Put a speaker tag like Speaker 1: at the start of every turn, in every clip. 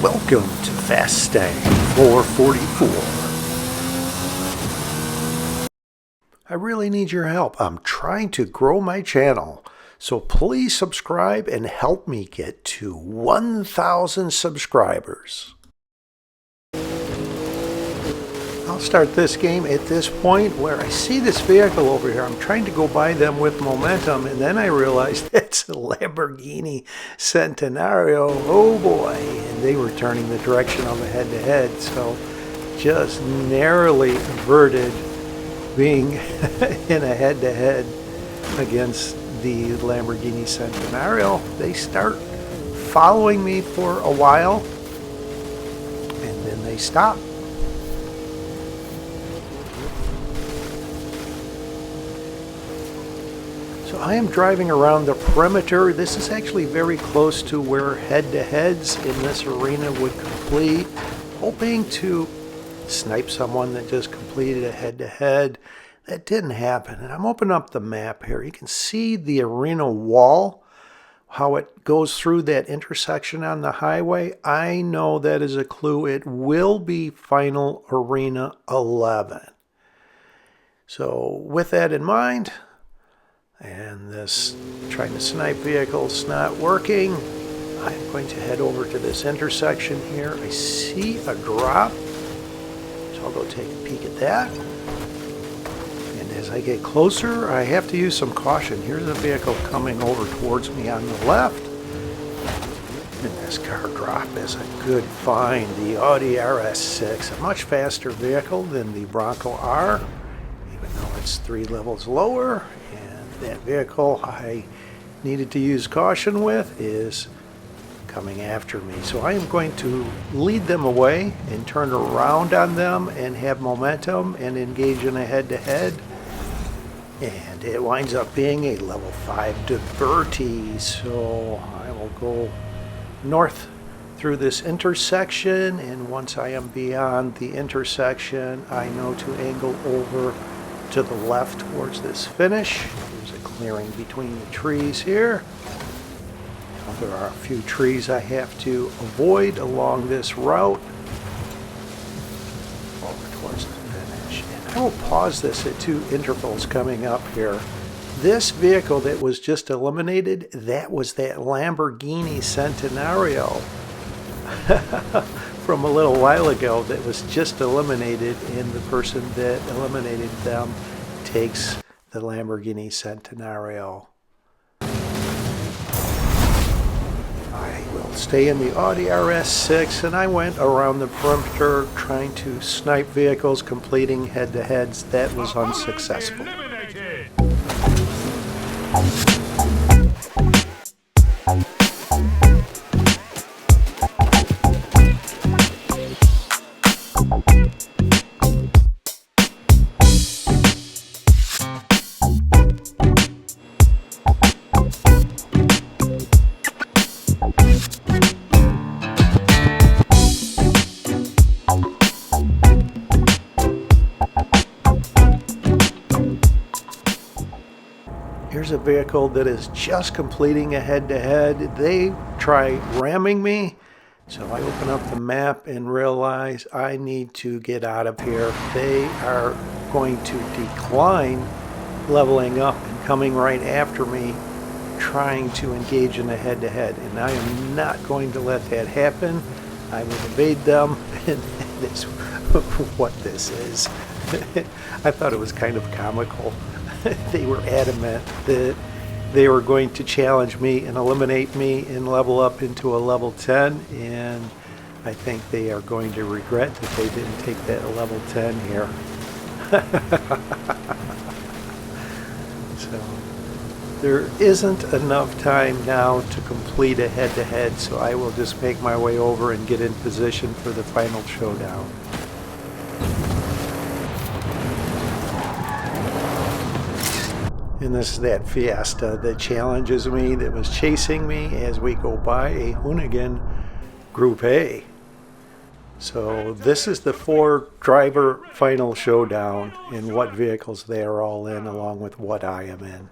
Speaker 1: Welcome to Fastang 444. I really need your help. I'm trying to grow my channel, so please subscribe and help me get to 1,000 subscribers. I'll start this game at this point where I see this vehicle over here. I'm trying to go by them with momentum, and then I realize that's a Lamborghini Centenario. Oh boy, and they were turning the direction of a head-to-head, so just narrowly averted being in a head-to-head against the Lamborghini Centenario. They start following me for a while, and then they stop. So I am driving around the perimeter. This is actually very close to where head-to-heads in this arena would complete, hoping to snipe someone that just completed a head-to-head. That didn't happen. And I'm opening up the map here. You can see the arena wall, how it goes through that intersection on the highway. I know that is a clue. It will be Final Arena 11. So with that in mind, and this trying to snipe vehicle's not working, I'm going to head over to this intersection here. I see a drop, so I'll go take a peek at that. And as I get closer, I have to use some caution. Here's a vehicle coming over towards me on the left. And this car drop is a good find. The Audi RS6, a much faster vehicle than the Bronco R, even though it's 3 levels lower. That vehicle I needed to use caution with is coming after me. So I am going to lead them away and turn around on them and have momentum and engage in a head-to-head. And it winds up being a level 5 diverty. So I will go north through this intersection, and once I am beyond the intersection, I know to angle over to the left towards this finish. There's a clearing between the trees here. Now, there are a few trees I have to avoid along this route over towards the finish. And I will pause this at 2 intervals coming up here. This vehicle that was just eliminated, that was that Lamborghini Centenario from a little while ago that was just eliminated, and the person that eliminated them takes the Lamborghini Centenario. I will stay in the Audi RS6, and I went around the perimeter trying to snipe vehicles, completing head-to-heads. That was unsuccessful. Here's a vehicle that is just completing a head-to-head. They try ramming me, so I open up the map and realize I need to get out of here. They are going to decline leveling up and coming right after me, trying to engage in a head-to-head. And I am not going to let that happen. I will evade them, and that's what this is. I thought it was kind of comical. They were adamant that they were going to challenge me and eliminate me and level up into a level 10, and I think they are going to regret that they didn't take that level 10 here. So there isn't enough time now to complete a head-to-head, so I will just make my way over and get in position for the final showdown. And this is that Fiesta that challenges me, that was chasing me as we go by a Hoonigan Group A. So this is the 4-driver final showdown in what vehicles they are all in, along with what I am in.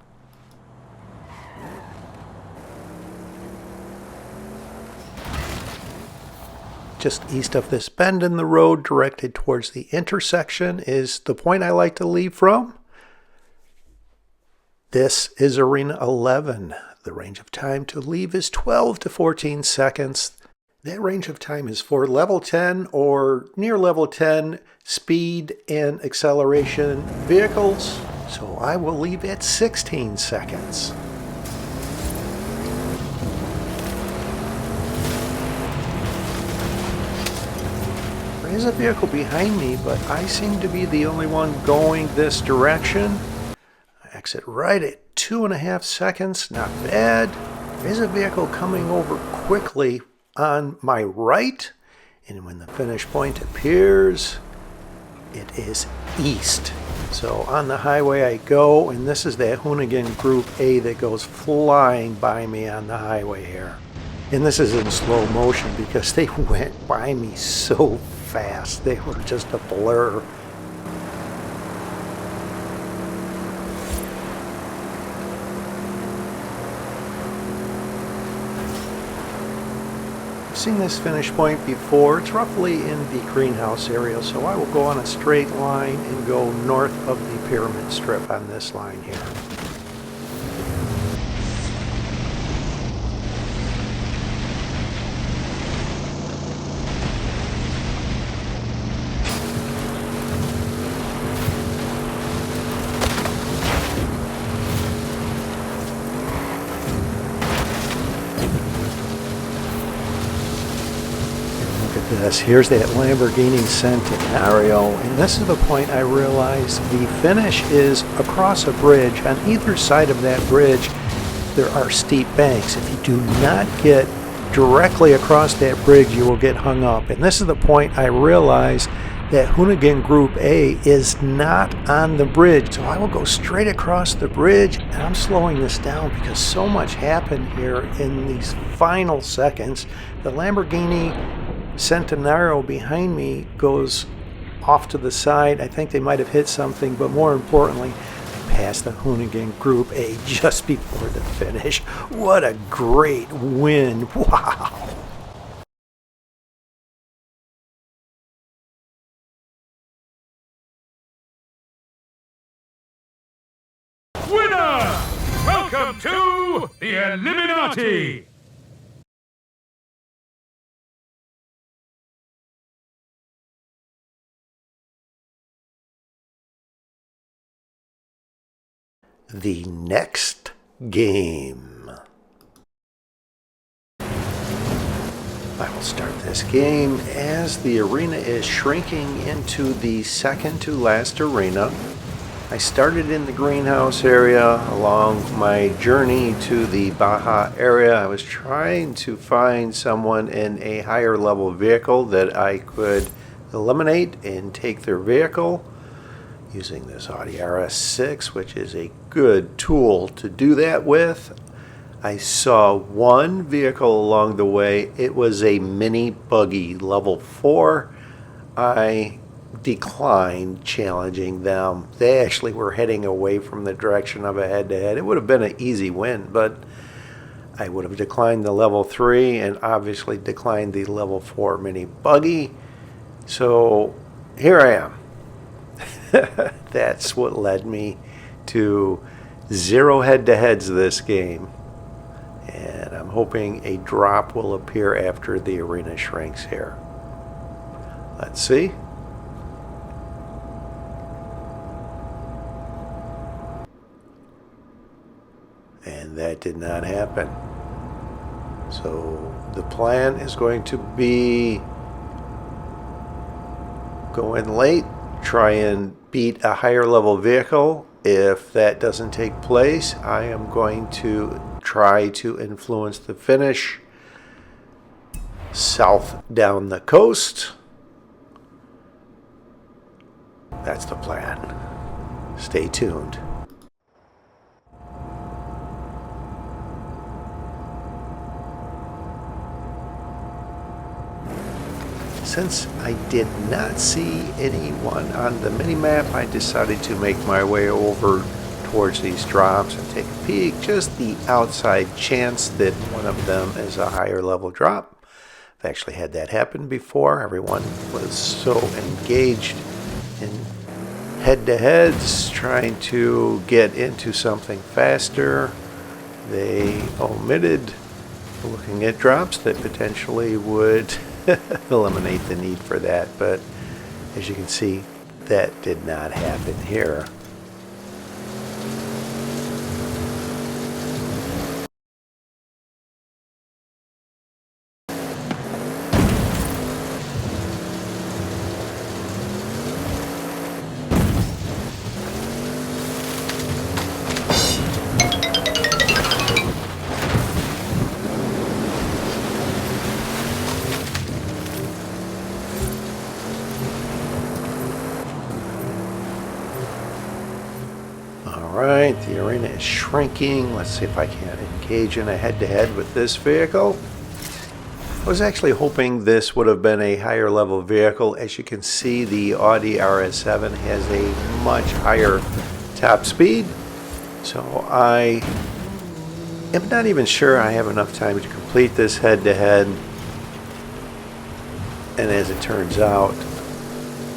Speaker 1: just east of this bend in the road, directed towards the intersection, is the point I like to leave from. This is Arena 11. The range of time to leave is 12 to 14 seconds. That range of time is for level 10 or near level 10 speed and acceleration vehicles. So I will leave at 16 seconds. There is a vehicle behind me, but I seem to be the only one going this direction. I exit right at 2.5 seconds, not bad. There is a vehicle coming over quickly on my right, and when the finish point appears, it is east. So on the highway I go, and this is that Hoonigan Group A that goes flying by me on the highway here. And this is in slow motion because they went by me so fast. They were just a blur. I've seen this finish point before. It's roughly in the greenhouse area, so I will go on a straight line and go north of the pyramid strip on this line here. Here's that Lamborghini Centenario, and this is the point I realize the finish is across a bridge. On either side of that bridge, there are steep banks. If you do not get directly across that bridge, you will get hung up. And this is the point I realize that Hoonigan Group A is not on the bridge. So I will go straight across the bridge, and I'm slowing this down because so much happened here in these final seconds. The Lamborghini Centenario behind me goes off to the side. I think they might have hit something, but more importantly, past the Hoonigan Group A just before the finish. What a great win. Wow.
Speaker 2: Winner! Welcome to the Illuminati!
Speaker 1: The next game. I will start this game as the arena is shrinking into the second to last arena. I started in the greenhouse area along my journey to the Baja area. I was trying to find someone in a higher level vehicle that I could eliminate and take their vehicle, using this Audi RS6, which is a good tool to do that with. I saw one vehicle along the way. It was a mini buggy level 4. I declined challenging them. They actually were heading away from the direction of a head-to-head. It would have been an easy win, but I would have declined the level 3 and obviously declined the level 4 mini buggy. So here I am. That's what led me to 0 head-to-heads this game, and I'm hoping a drop will appear after the arena shrinks here. Let's see. And that did not happen. So the plan is going to be go in late, try and beat a higher level vehicle. If that doesn't take place, I am going to try to influence the finish south down the coast. That's the plan. Stay tuned. Since I did not see anyone on the minimap, I decided to make my way over towards these drops and take a peek, just the outside chance that one of them is a higher level drop. I've actually had that happen before. Everyone was so engaged in head-to-heads, trying to get into something faster. They omitted looking at drops that potentially would eliminate the need for that. But as you can see, that did not happen here. Alright, the arena is shrinking. Let's see if I can engage in a head-to-head with this vehicle. I was actually hoping this would have been a higher level vehicle. As you can see, the Audi RS7 has a much higher top speed. So I am not even sure I have enough time to complete this head-to-head. And as it turns out,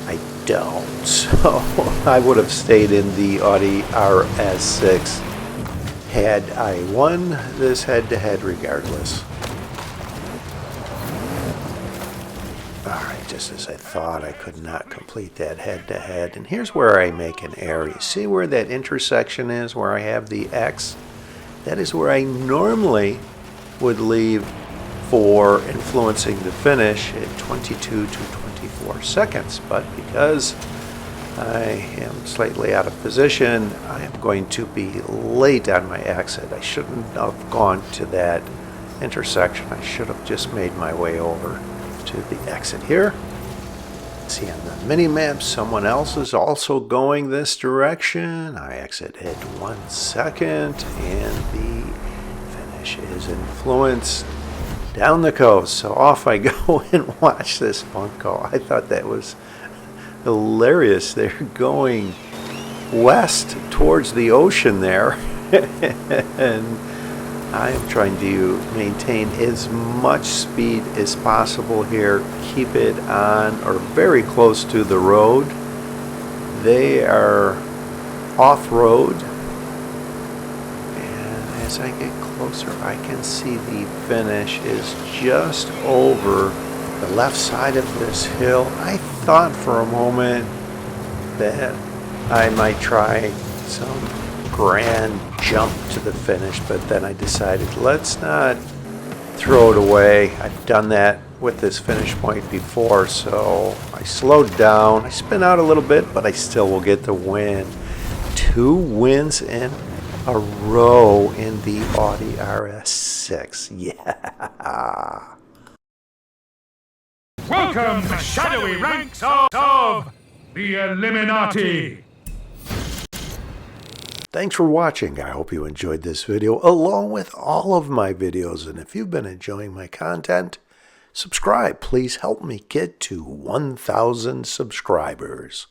Speaker 1: I don't. So I would have stayed in the Audi RS6 had I won this head-to-head regardless. Alright, just as I thought, I could not complete that head-to-head. And here's where I make an error. You see where that intersection is, where I have the X? That is where I normally would leave for influencing the finish at 22 to 24 seconds. But because I am slightly out of position, I am going to be late on my exit. I shouldn't have gone to that intersection. I should have just made my way over to the exit here. See on the mini map, someone else is also going this direction. I exit at 1 second, and the finish is influenced down the coast. So off I go and watch this bunko. I thought that was hilarious. They're going west towards the ocean there, and I am trying to maintain as much speed as possible here. Keep it on or very close to the road. They are off-road, and as I get closer, I can see the finish is just over the left side of this hill. I thought for a moment that I might try some grand jump to the finish, but then I decided let's not throw it away. I've done that with this finish point before, so I slowed down. I spin out a little bit, but I still will get the win. 2 wins in a row in the Audi RS6. Yeah.
Speaker 2: Welcome to the shadowy ranks of the Illuminati.
Speaker 1: Thanks for watching. I hope you enjoyed this video along with all of my videos. And if you've been enjoying my content, subscribe. Please help me get to 1,000 subscribers.